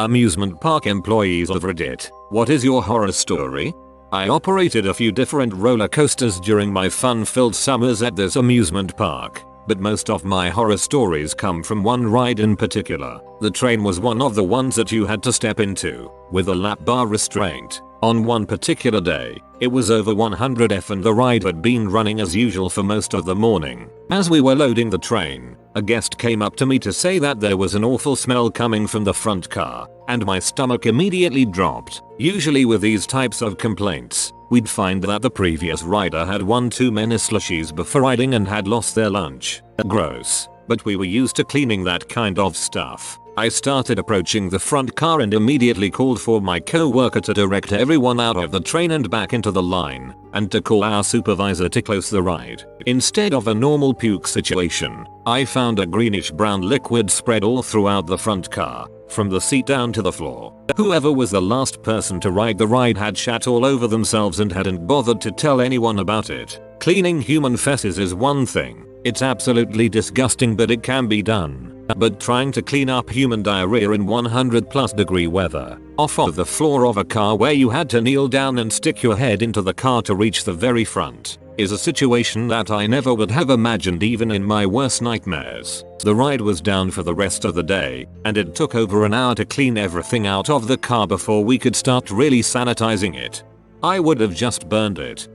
Amusement park employees of Reddit, what is your horror story? I operated a few different roller coasters during my fun-filled summers at this amusement park, but most of my horror stories come from one ride in particular. The train was one of the ones that you had to step into, with a lap bar restraint. On one particular day, it was over 100 and the ride had been running as usual for most of the morning. As we were loading the train, a guest came up to me to say that there was an awful smell coming from the front car, and my stomach immediately dropped. Usually with these types of complaints, we'd find that the previous rider had won too many slushies before riding and had lost their lunch. Gross. But we were used to cleaning that kind of stuff. I started approaching the front car and immediately called for my co-worker to direct everyone out of the train and back into the line, and to call our supervisor to close the ride. Instead of a normal puke situation, I found a greenish brown liquid spread all throughout the front car, from the seat down to the floor. Whoever was the last person to ride the ride had shat all over themselves and hadn't bothered to tell anyone about it. Cleaning human feces is one thing. It's absolutely disgusting, but it can be done. But trying to clean up human diarrhea in 100+ degree weather, off of the floor of a car where you had to kneel down and stick your head into the car to reach the very front, is a situation that I never would have imagined even in my worst nightmares. The ride was down for the rest of the day, and it took over an hour to clean everything out of the car before we could start really sanitizing it. I would have just burned it.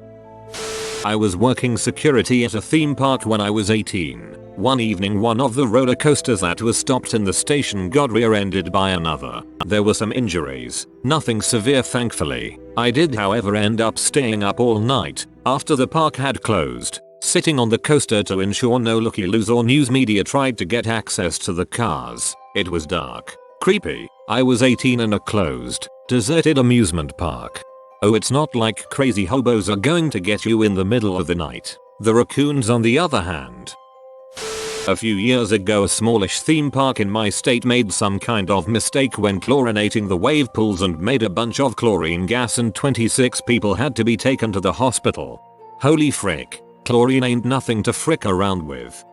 I was working security at a theme park when I was 18. One evening, one of the roller coasters that was stopped in the station got rear-ended by another. There were some injuries, nothing severe thankfully. I did however end up staying up all night, after the park had closed, sitting on the coaster to ensure no looky-loos or news media tried to get access to the cars. It was dark, creepy. I was 18 in a closed, deserted amusement park. Oh, it's not like crazy hobos are going to get you in the middle of the night. The raccoons on the other hand. A few years ago, a smallish theme park in my state made some kind of mistake when chlorinating the wave pools and made a bunch of chlorine gas, and 26 people had to be taken to the hospital. Holy frick, chlorine ain't nothing to frick around with.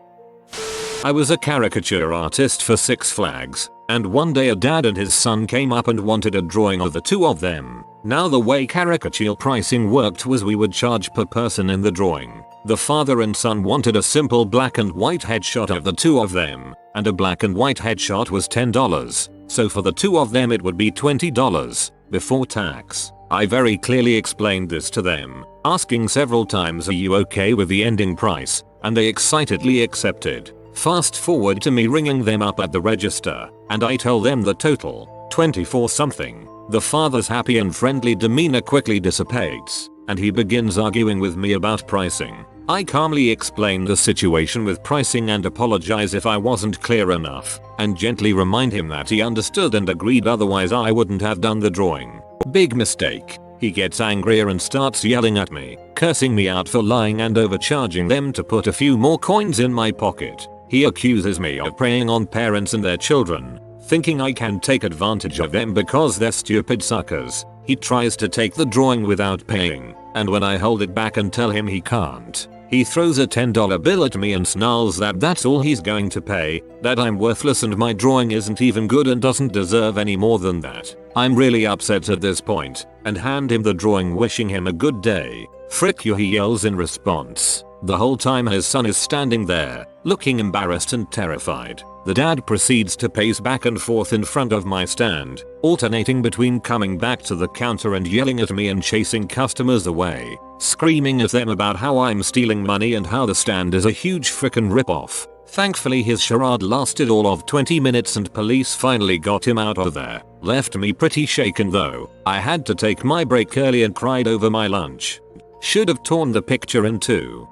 I was a caricature artist for Six Flags, and one day a dad and his son came up and wanted a drawing of the two of them. Now the way caricature pricing worked was we would charge per person in the drawing. The father and son wanted a simple black and white headshot of the two of them, and a black and white headshot was $10. So for the two of them it would be $20, before tax. I very clearly explained this to them, asking several times, "Are you okay with the ending price?" and they excitedly accepted. Fast forward to me ringing them up at the register, and I tell them the total, 24 something. The father's happy and friendly demeanor quickly dissipates, and he begins arguing with me about pricing. I calmly explain the situation with pricing and apologize if I wasn't clear enough, and gently remind him that he understood and agreed, otherwise I wouldn't have done the drawing. Big mistake. He gets angrier and starts yelling at me, cursing me out for lying and overcharging them to put a few more coins in my pocket. He accuses me of preying on parents and their children, thinking I can take advantage of them because they're stupid suckers. He tries to take the drawing without paying, and when I hold it back and tell him he can't, he throws a $10 bill at me and snarls that that's all he's going to pay, that I'm worthless and my drawing isn't even good and doesn't deserve any more than that. I'm really upset at this point, and hand him the drawing wishing him a good day. "Frick you," he yells in response. The whole time his son is standing there, looking embarrassed and terrified. The dad proceeds to pace back and forth in front of my stand, alternating between coming back to the counter and yelling at me and chasing customers away, screaming at them about how I'm stealing money and how the stand is a huge frickin' ripoff. Thankfully his charade lasted all of 20 minutes and police finally got him out of there. Left me pretty shaken though. I had to take my break early and cried over my lunch. Should have torn the picture in two.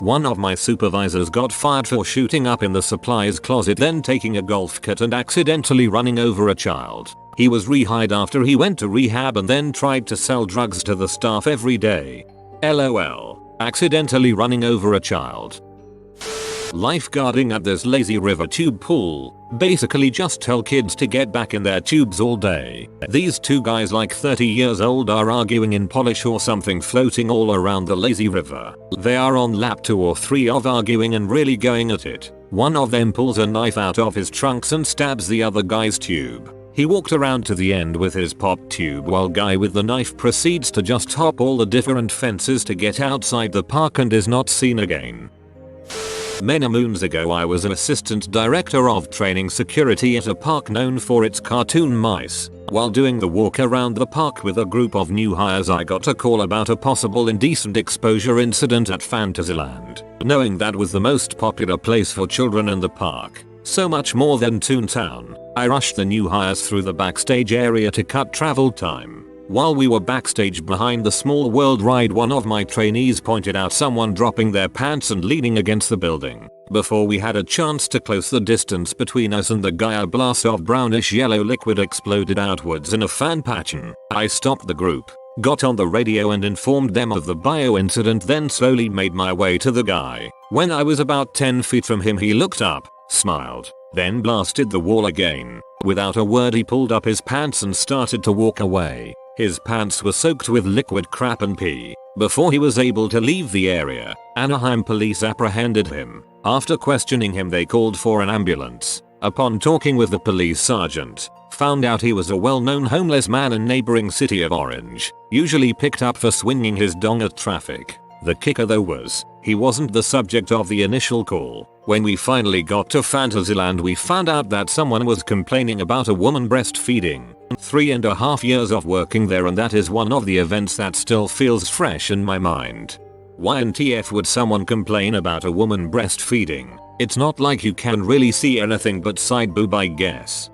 One of my supervisors got fired for shooting up in the supplies closet, then taking a golf cart and accidentally running over a child. He was rehired after he went to rehab and then tried to sell drugs to the staff every day. LOL. Accidentally running over a child. Lifeguarding at this lazy river tube pool. Basically just tell kids to get back in their tubes all day. These two guys like 30 years old are arguing in Polish or something, floating all around the lazy river. They are on lap 2 or 3 of arguing and really going at it. One of them pulls a knife out of his trunks and stabs the other guy's tube. He walked around to the end with his pop tube while guy with the knife proceeds to just hop all the different fences to get outside the park and is not seen again. Many moons ago I was an assistant director of training security at a park known for its cartoon mice. While doing the walk around the park with a group of new hires I got a call about a possible indecent exposure incident at Fantasyland. Knowing that was the most popular place for children in the park, so much more than Toontown, I rushed the new hires through the backstage area to cut travel time. While we were backstage behind the Small World ride, one of my trainees pointed out someone dropping their pants and leaning against the building. Before we had a chance to close the distance between us and the guy, a blast of brownish yellow liquid exploded outwards in a fan pattern. I stopped the group, got on the radio and informed them of the bio incident, then slowly made my way to the guy. When I was about 10 feet from him he looked up, smiled, then blasted the wall again. Without a word he pulled up his pants and started to walk away. His pants were soaked with liquid crap and pee. Before he was able to leave the area, Anaheim police apprehended him. After questioning him they called for an ambulance. Upon talking with the police sergeant, found out he was a well-known homeless man in neighboring city of Orange, usually picked up for swinging his dong at traffic. The kicker though was, he wasn't the subject of the initial call. When we finally got to Fantasyland we found out that someone was complaining about a woman breastfeeding. 3.5 years of working there and that is one of the events that still feels fresh in my mind. Why in TF would someone complain about a woman breastfeeding? It's not like you can really see anything but side boob, I guess.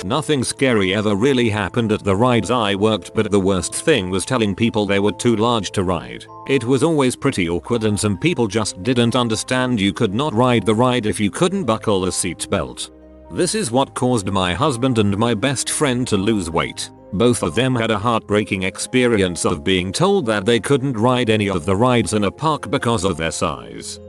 Nothing scary ever really happened at the rides I worked, but the worst thing was telling people they were too large to ride. It was always pretty awkward and some people just didn't understand you could not ride the ride if you couldn't buckle the seatbelt. This is what caused my husband and my best friend to lose weight. Both of them had a heartbreaking experience of being told that they couldn't ride any of the rides in a park because of their size.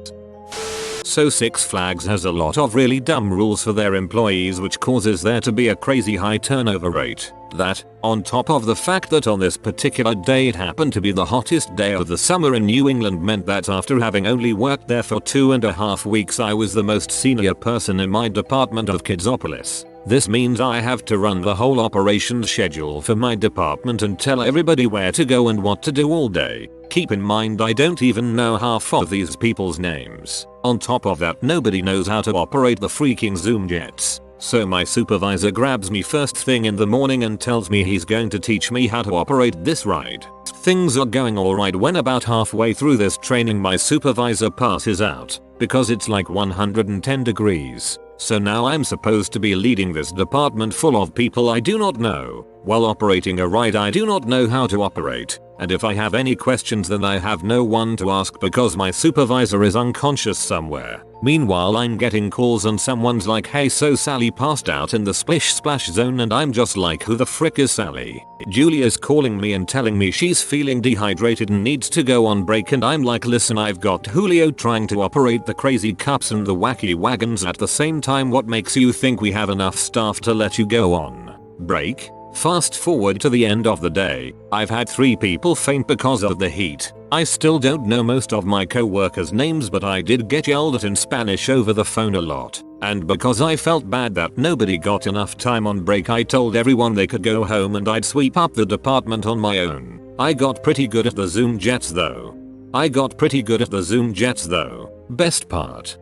So Six Flags has a lot of really dumb rules for their employees, which causes there to be a crazy high turnover rate. That, on top of the fact that on this particular day it happened to be the hottest day of the summer in New England, meant that after having only worked there for 2.5 weeks I was the most senior person in my department of Kidsopolis. This means I have to run the whole operations schedule for my department and tell everybody where to go and what to do all day. Keep in mind I don't even know half of these people's names. On top of that nobody knows how to operate the freaking Zoom jets. So my supervisor grabs me first thing in the morning and tells me he's going to teach me how to operate this ride. Things are going alright when about halfway through this training my supervisor passes out because it's like 110 degrees. So now I'm supposed to be leading this department full of people I do not know, while operating a ride I do not know how to operate, and if I have any questions then I have no one to ask because my supervisor is unconscious somewhere. Meanwhile I'm getting calls and someone's like, hey, so Sally passed out in the splish splash zone, and I'm just like, who the frick is Sally? Julia's calling me and telling me she's feeling dehydrated and needs to go on break, and I'm like, listen, I've got Julio trying to operate the crazy cups and the wacky wagons at the same time. What makes you think we have enough staff to let you go on break? Fast forward to the end of the day, I've had 3 people faint because of the heat. I still don't know most of my co-workers' names, but I did get yelled at in Spanish over the phone a lot. And because I felt bad that nobody got enough time on break, I told everyone they could go home and I'd sweep up the department on my own. I got pretty good at the Zoom jets though. Best part.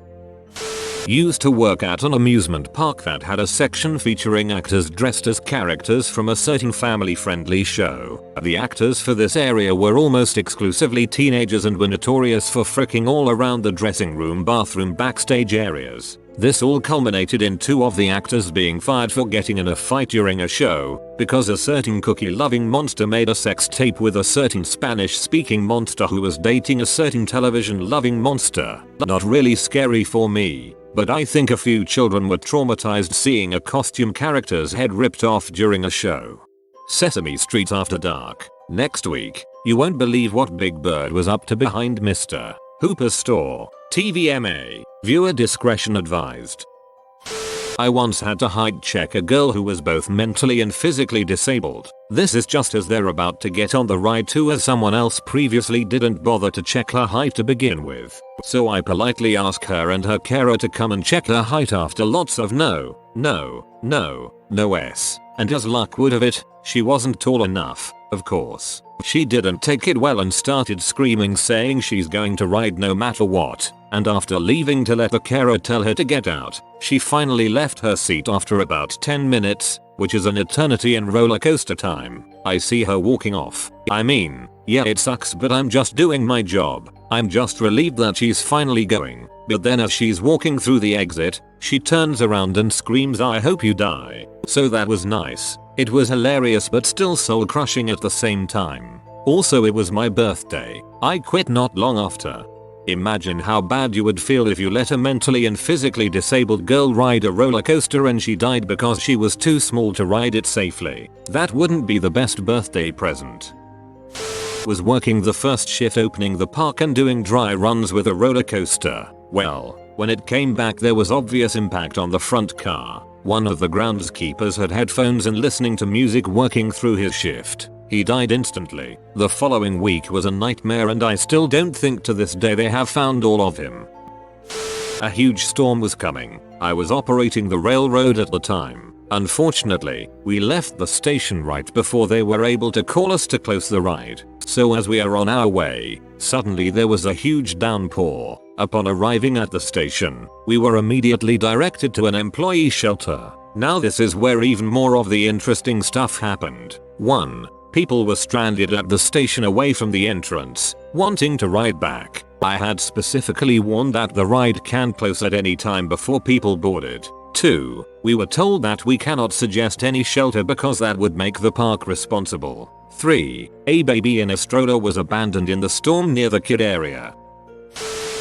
Used to work at an amusement park that had a section featuring actors dressed as characters from a certain family-friendly show. The actors for this area were almost exclusively teenagers and were notorious for fricking all around the dressing room, bathroom, backstage areas. This all culminated in 2 of the actors being fired for getting in a fight during a show because a certain cookie-loving monster made a sex tape with a certain Spanish-speaking monster who was dating a certain television-loving monster. Not really scary for me, but I think a few children were traumatized seeing a costume character's head ripped off during a show. Sesame Street After Dark. Next week, you won't believe what Big Bird was up to behind Mr. Hooper's store. TVMA. Viewer discretion advised. I once had to height check a girl who was both mentally and physically disabled. This is just as they're about to get on the ride too, as someone else previously didn't bother to check her height to begin with. So I politely ask her and her carer to come and check her height after lots of no. No S. And as luck would have it, she wasn't tall enough, of course. She didn't take it well and started screaming saying she's going to ride no matter what, and after leaving to let the carer tell her to get out, she finally left her seat after about 10 minutes, which is an eternity in roller coaster time. I see her walking off. I mean, yeah, it sucks, but I'm just doing my job. I'm just relieved that she's finally going. But then as she's walking through the exit, she turns around and screams, "I hope you die." So that was nice. It was hilarious but still soul crushing at the same time. Also, it was my birthday. I quit not long after. Imagine how bad you would feel if you let a mentally and physically disabled girl ride a roller coaster and she died because she was too small to ride it safely. That wouldn't be the best birthday present. Was working the first shift opening the park and doing dry runs with a roller coaster. Well, when it came back there was obvious impact on the front car. One of the groundskeepers had headphones and listening to music working through his shift. He died instantly. The following week was a nightmare and I still don't think to this day they have found all of him. A huge storm was coming. I was operating the railroad at the time. Unfortunately, we left the station right before they were able to call us to close the ride. So as we are on our way, suddenly there was a huge downpour. Upon arriving at the station, we were immediately directed to an employee shelter. Now this is where even more of the interesting stuff happened. 1. People were stranded at the station away from the entrance, wanting to ride back. I had specifically warned that the ride can close at any time before people boarded. 2. We were told that we cannot suggest any shelter because that would make the park responsible. 3. A baby in a stroller was abandoned in the storm near the kid area.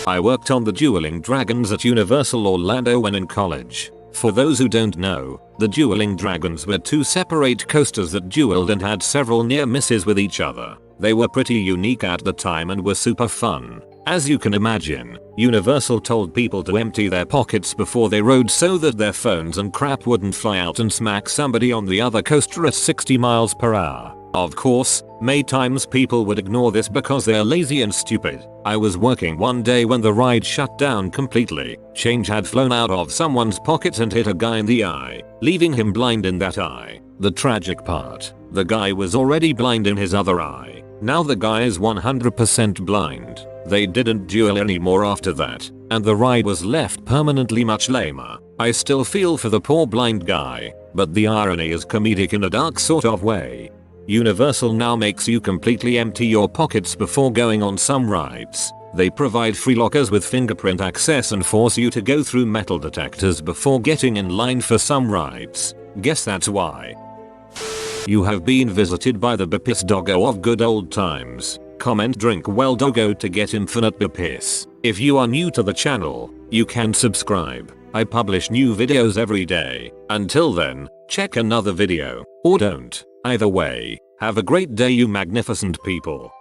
I worked on the Dueling Dragons at Universal Orlando when in college. For those who don't know, the Dueling Dragons were two separate coasters that dueled and had several near misses with each other. They were pretty unique at the time and were super fun. As you can imagine, Universal told people to empty their pockets before they rode so that their phones and crap wouldn't fly out and smack somebody on the other coaster at 60 miles per hour. Of course, many times people would ignore this because they're lazy and stupid. I was working one day when the ride shut down completely. Change had flown out of someone's pockets and hit a guy in the eye, leaving him blind in that eye. The tragic part, the guy was already blind in his other eye. Now the guy is 100% blind. They didn't duel anymore after that, and the ride was left permanently much lamer. I still feel for the poor blind guy, but the irony is comedic in a dark sort of way. Universal now makes you completely empty your pockets before going on some rides. They provide free lockers with fingerprint access and force you to go through metal detectors before getting in line for some rides. Guess that's why. You have been visited by the Bapis Doggo of good old times. Comment drink well doggo to get infinite Bapis. If you are new to the channel, you can subscribe. I publish new videos every day. Until then, check another video, or don't. Either way, have a great day you magnificent people.